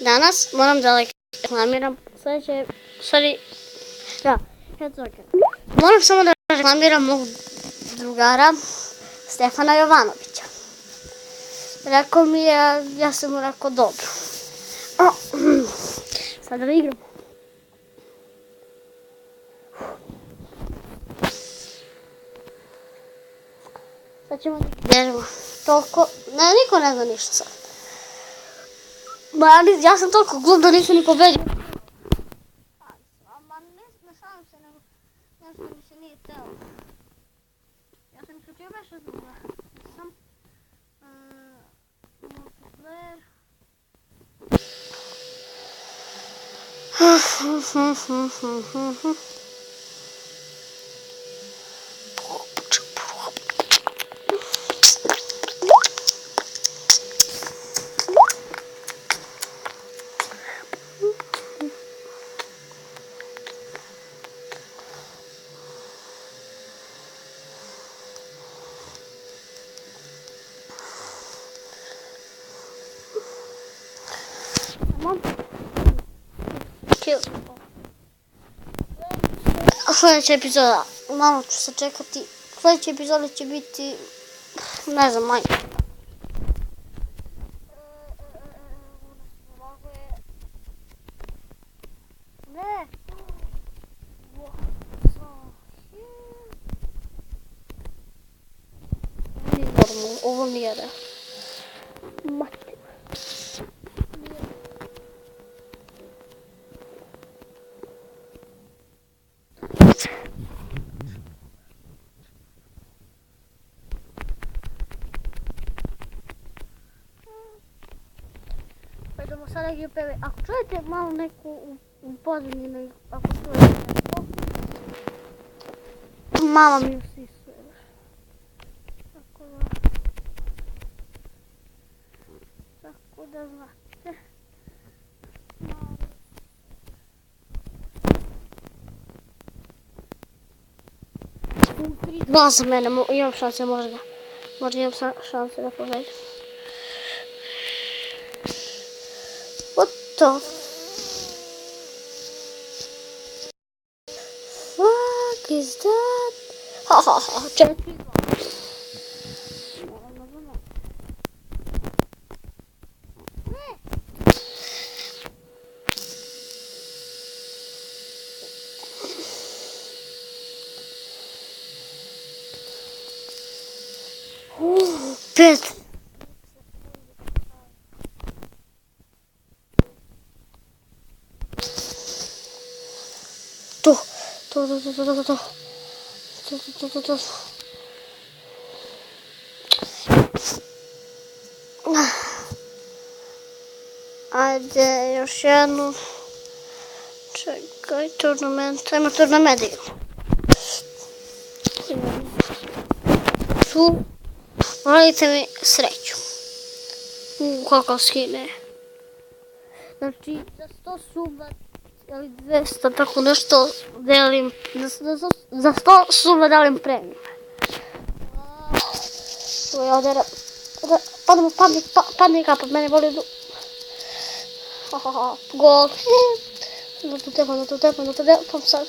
Danas moram da reklamiram sljedeće, moram samo da reklamiram mog drugara Stefana Jovanovića. Rekao mi je, ja sam mu rekao dobro. Sad da igram. Sad ćemo da igramo. Toliko, niko ne zna ništa sad. Ja sam toliko glup da nisam ni pobedio. Ne šalim se, nego nešto mi se nije telo. Ja sam isključio baš od druga. Sam multiplayer. Sljedeća epizoda, malo ću se čekati, sljedeća epizoda će biti, ne znam, manje. Ne! Ovo nije da. Mati. Idemo sada gdje peve. Ako čujete malo neku u pozadini, ako čujete neko, mama mi usisuje. Tako da znate. Dva za mene, imam šanse možda. Možda imam šanse da pobedim. What the fuck is that? Ha ha ha, 4-2. Pet. To. Ajde, još jednu. Čekaj, turnament. Ajmo turnament igram. Tu. Volite mi sreću. Kakav skine. Znači, za 100 suba ili 200, tako nešto delim. Za 100 suba delim premium. Tu je ovdje padne kapa, mene voli idu. Gol. No tu tepam sad.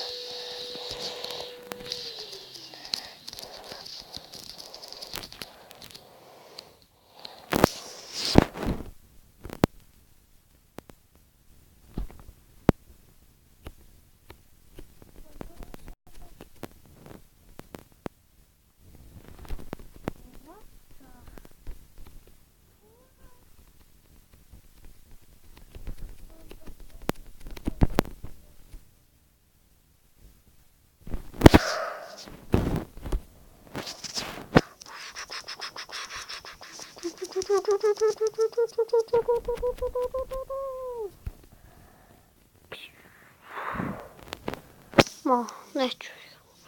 Ma, neću.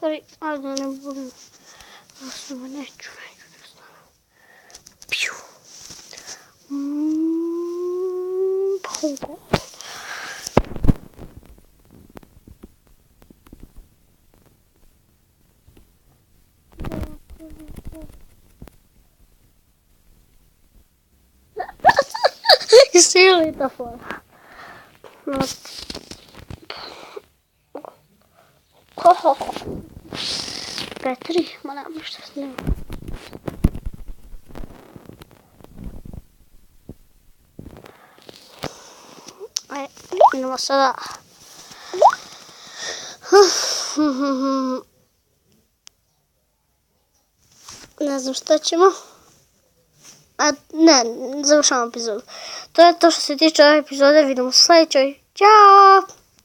Sorry, ajde ne budem. Osnovno, neću. Piu. Pauko. Svi ta fora. Petri, ma nemam ništa snimam. Idemo sada. Ne znam šta ćemo. Ne, završavam epizodu. To je to što se tiče ove epizode. Vidimo u sljedećoj. Ćao!